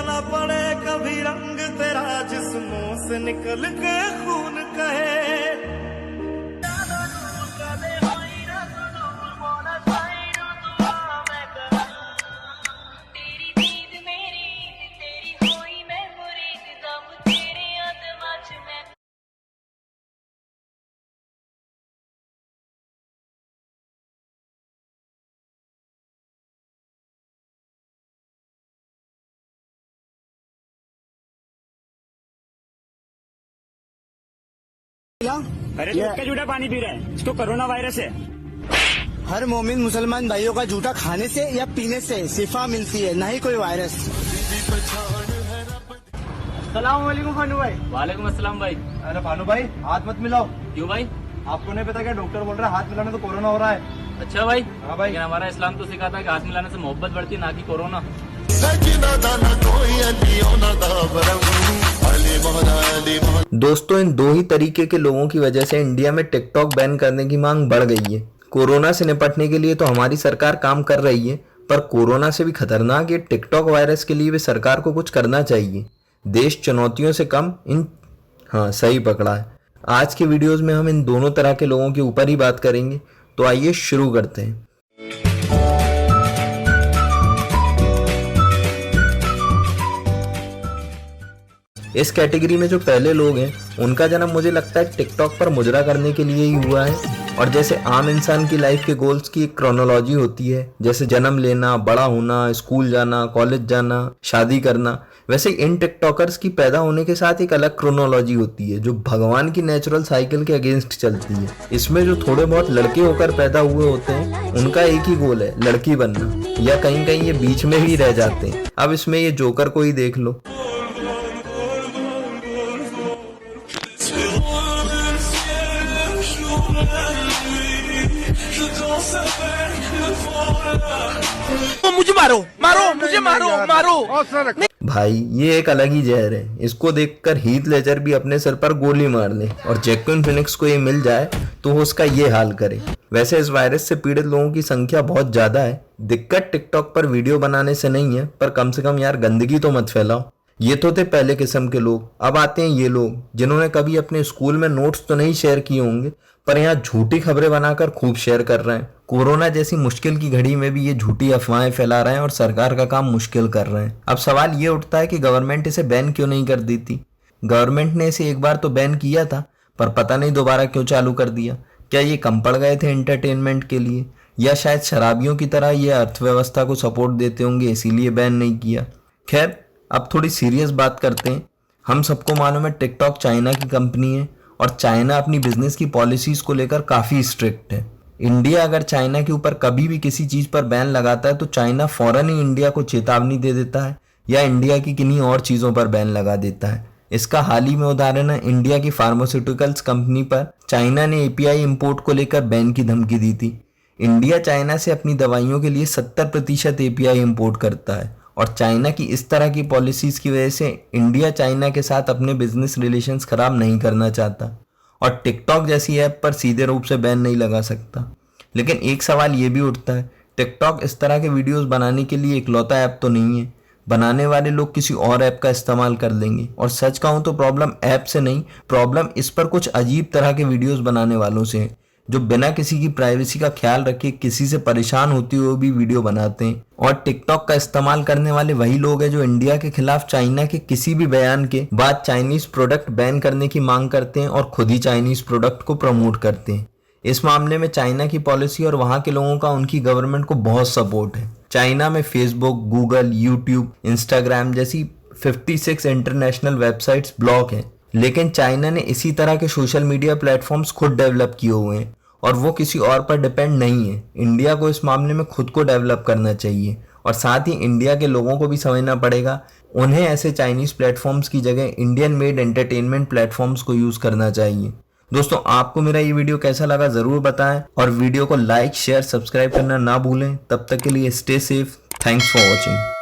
ना पड़े कभी रंग तेरा जिस्मों से निकल के खून कहे। अरे दूध का जूठा पानी पी रहा है, इसको कोरोना वायरस है। हर मोमिन मुसलमान भाइयों का जूठा खाने से या पीने से शिफा मिलती है, नहीं कोई वायरस। सलाम वालेकुम फानू भाई। वालेकुम अस्सलाम भाई। अरे फानू भाई हाथ मत मिलाओ। क्यों भाई? आपको नहीं पता क्या डॉक्टर बोल रहा है हाथ मिलाने तो कोरोना हो रहा है। अच्छा भाई। हाँ भाई। लेकिन हमारा इस्लाम तो सिखाता है कि हाथ मिलाने से मोहब्बत बढ़ती है, ना कि कोरोना। दोस्तों, इन दो ही तरीके के लोगों की वजह से इंडिया में टिकटॉक बैन करने की मांग बढ़ गई है। कोरोना से निपटने के लिए तो हमारी सरकार काम कर रही है, पर कोरोना से भी खतरनाक ये टिकटॉक वायरस के लिए भी सरकार को कुछ करना चाहिए। देश चुनौतियों से कम हाँ, सही पकड़ा है। आज के वीडियोस में हम इन दोनों तरह के लोगों के ऊपर ही बात करेंगे, तो आइए शुरू करते हैं। इस कैटेगरी में जो पहले लोग हैं उनका जन्म मुझे लगता है टिकटॉक पर मुजरा करने के लिए ही हुआ है। और जैसे आम इंसान की लाइफ के गोल्स की एक क्रोनोलॉजी होती है, जैसे जन्म लेना, बड़ा होना, स्कूल जाना, कॉलेज जाना, शादी करना, वैसे इन टिकटॉकर्स की पैदा होने के साथ एक अलग क्रोनोलॉजी होती है जो भगवान की नेचुरल साइकिल के अगेंस्ट चलती है। इसमें जो थोड़े बहुत लड़के होकर पैदा हुए होते हैं उनका एक ही गोल है, लड़की बनना, या कहीं कहीं ये बीच में भी रह जाते हैं। अब इसमें ये जोकर को ही देख लो। मुझे मारो मारो, मुझे मारो मारो। भाई ये एक अलग ही जहर है। इसको देखकर हीथ लेजर भी अपने सर पर गोली मार ले और जैक्विन फिनिक्स को ये मिल जाए तो वो उसका ये हाल करे। वैसे इस वायरस से पीड़ित लोगों की संख्या बहुत ज्यादा है। दिक्कत टिकटॉक पर वीडियो बनाने से नहीं है, पर कम से कम यार गंदगी तो मत फैलाओ। ये तो थे पहले किस्म के लोग। अब आते हैं ये लोग जिन्होंने कभी अपने स्कूल में नोट्स तो नहीं शेयर किए होंगे, पर यहाँ झूठी खबरें बनाकर खूब शेयर कर रहे हैं। कोरोना जैसी मुश्किल की घड़ी में भी ये झूठी अफवाहें फैला रहे हैं और सरकार का काम मुश्किल कर रहे हैं। अब सवाल ये उठता है कि गवर्नमेंट इसे बैन क्यों नहीं कर देती। गवर्नमेंट ने इसे एक बार तो बैन किया था, पर पता नहीं दोबारा क्यों चालू कर दिया। क्या ये कम पड़ गए थे एंटरटेनमेंट के लिए, या शायद शराबियों की तरह ये अर्थव्यवस्था को सपोर्ट देते होंगे इसीलिए बैन नहीं किया। खैर, अब थोड़ी सीरियस बात करते हैं। हम सबको मालूम है टिकटॉक चाइना की कंपनी है और चाइना अपनी बिजनेस की पॉलिसीज को लेकर काफी स्ट्रिक्ट है। इंडिया अगर चाइना के ऊपर कभी भी किसी चीज पर बैन लगाता है तो चाइना फौरन ही इंडिया को चेतावनी दे देता है या इंडिया की किन्हीं और चीजों पर बैन लगा देता है। इसका हाल ही में उदाहरण है इंडिया की फार्मास्यूटिकल्स कंपनी पर चाइना ने एपीआई इंपोर्ट को लेकर बैन की धमकी दी थी। इंडिया चाइना से अपनी दवाइयों के लिए 70% एपीआई इंपोर्ट करता है और चाइना की इस तरह की पॉलिसीज की वजह से इंडिया चाइना के साथ अपने बिजनेस रिलेशंस खराब नहीं करना चाहता और टिकटॉक जैसी ऐप पर सीधे रूप से बैन नहीं लगा सकता। लेकिन एक सवाल ये भी उठता है, टिकटॉक इस तरह के वीडियोस बनाने के लिए इकलौता ऐप तो नहीं है। बनाने वाले लोग किसी और ऐप का इस्तेमाल कर लेंगे। और सच कहूँ तो प्रॉब्लम ऐप से नहीं, प्रॉब्लम इस पर कुछ अजीब तरह के वीडियोस बनाने वालों से है जो बिना किसी की प्राइवेसी का ख्याल रखे किसी से परेशान होते हुए भी वीडियो बनाते हैं। और टिकटॉक का इस्तेमाल करने वाले वही लोग हैं जो इंडिया के खिलाफ चाइना के किसी भी बयान के बाद चाइनीज प्रोडक्ट बैन करने की मांग करते हैं और खुद ही चाइनीज प्रोडक्ट को प्रमोट करते हैं। इस मामले में चाइना की पॉलिसी और वहां के लोगों का उनकी गवर्नमेंट को बहुत सपोर्ट है। चाइना में फेसबुक, गूगल, यूट्यूब, इंस्टाग्राम जैसी 56 इंटरनेशनल वेबसाइट्स ब्लॉक हैं। लेकिन चाइना ने इसी तरह के सोशल मीडिया प्लेटफॉर्म्स खुद डेवलप किए हुए हैं और वो किसी और पर डिपेंड नहीं है। इंडिया को इस मामले में खुद को डेवलप करना चाहिए और साथ ही इंडिया के लोगों को भी समझना पड़ेगा उन्हें ऐसे चाइनीज प्लेटफॉर्म्स की जगह इंडियन मेड एंटरटेनमेंट प्लेटफॉर्म्स को यूज करना चाहिए। दोस्तों, आपको मेरा ये वीडियो कैसा लगा जरूर बताएं और वीडियो को लाइक, शेयर, सब्सक्राइब करना ना भूलें। तब तक के लिए stay safe. Thanks for watching.